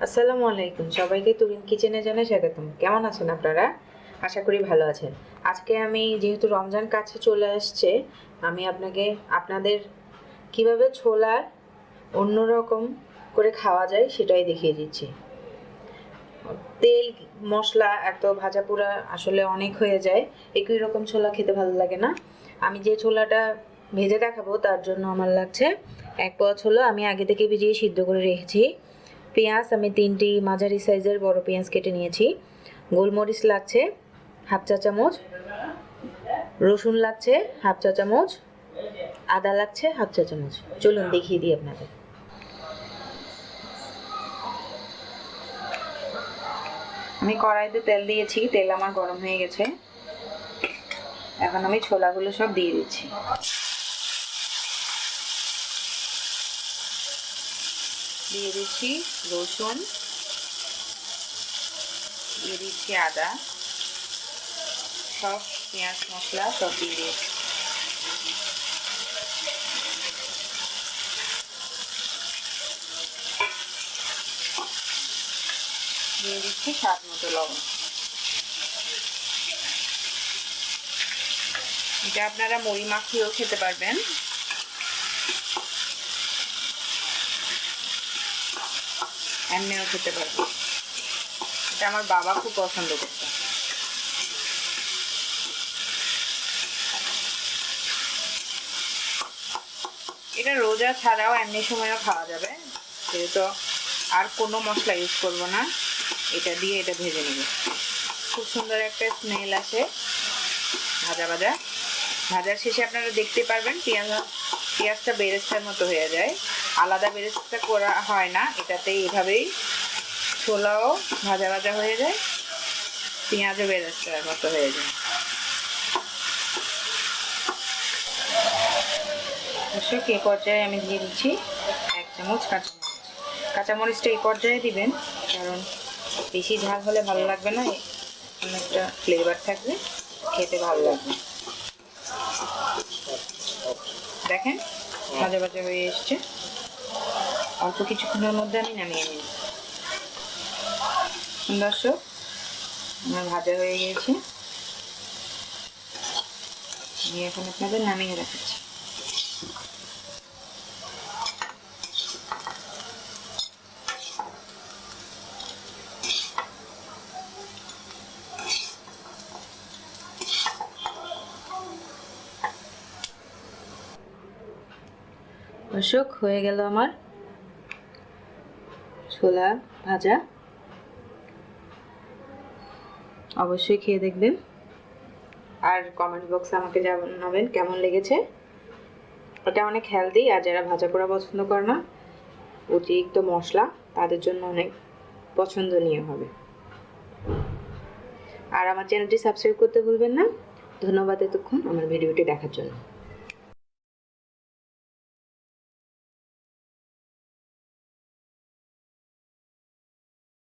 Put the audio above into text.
আসসালামু আলাইকুম, সবাইকে তুরিন কিচেনে জানাই স্বাগতম। কেমন আছেন আপনারা? আশা করি ভালো আছেন। আজকে আমি যেহেতু রমজান কাছে চলে আসছে, আমি আপনাদের কিভাবে ছোলা অন্যরকম করে খাওয়া যায় সেটাই দেখিয়ে দিচ্ছি। তেল মশলা এত ভাজা পোড়া আসলে অনেক হয়ে যায়, একই রকম ছোলা খেতে ভালো লাগে না। আমি যে ছোলাটা ভেজে দেখাবো তার জন্য আমার লাগছে 1 পোয়া ছোলা। আমি আগে থেকে ভিজিয়ে সিদ্ধ করে রেখেছি। পেঁয়াজ আমি 3টি মাঝারি সাইজের বড় পেঁয়াজ কেটে নিয়েছি। গোলমরিচ লাগছে হাফ চা চামচ, রসুন লাগছে হাফ চা চামচ, আদা লাগছে হাফ চা চামচ। চলুন দেখিয়ে দিই আপনাদের। আমি কড়াইতে তেল দিয়েছি, তেল আমার গরম হয়ে গেছে। এখন আমি ছোলাগুলো সব দিয়ে দিচ্ছি। দিয়ে দিচ্ছি রসুন, দিয়ে দিচ্ছি আদা, সব পেঁয়াজ মশলা সব দিয়ে দিচ্ছি। দিয়ে দিচ্ছি স্বাদ মতো লবণ। এটা আপনারা মুড়ি মাখিয়েও খেতে পারবেন। এমনিও খেতে পারবেন। এটা আমার বাবা খুব পছন্দ করতো। এটা রোজা ছাড়াও এমনি সময়ও খাওয়া যাবে, যেহেতু আর কোনো মশলা ইউজ করবো না। এটা দিয়ে এটা ভেজে নেব। খুব সুন্দর একটা স্মেল আসে ভাজা ভাজা। ভাজার শেষে আপনারা দেখতে পারবেন পেঁয়াজটা বেরেস্তার মতো হয়ে যায়। আলাদা বেরেস্তা করা হয় না এটাতে, এইভাবেই ছোলাও ভাজা ভাজা হয়ে যায়, পেঁয়াজও বেরেস্তার মতো হয়ে যায়। দর্শক, এই পর্যায়ে আমি দিয়ে দিচ্ছি 1 চামচ কাঁচামরিচ। কাঁচামরিচটা এই পর্যায়ে দিবেন, কারণ বেশি ঝাল হলে ভালো লাগবে না, অনেকটা ফ্লেভার থাকবে, খেতে ভালো লাগবে। দেখেন ভাজা ভাজা হয়ে এসছে। অল্প কিছুক্ষণের মধ্যে আমি নামিয়ে নিই। দর্শক, আমার ভাজা হয়ে গিয়েছে। আমি এখন আপনাদের নামিয়ে রাখছি। দর্শক, হয়ে গেল আমার ছোলা ভাজা। অবশ্যই খেয়ে দেখবেন আর কমেন্ট বক্সে আমাকে জানাবেন কেমন লেগেছে। এটা অনেক হেলদি, আর যারা ভাজা পোড়া পছন্দ করে না, অতিরিক্ত মশলা, তাদের জন্য অনেক পছন্দনীয় হবে। আর আমার চ্যানেলটি সাবস্ক্রাইব করতে ভুলবেন না। ধন্যবাদ এতক্ষণ আমার ভিডিওটি দেখার জন্য।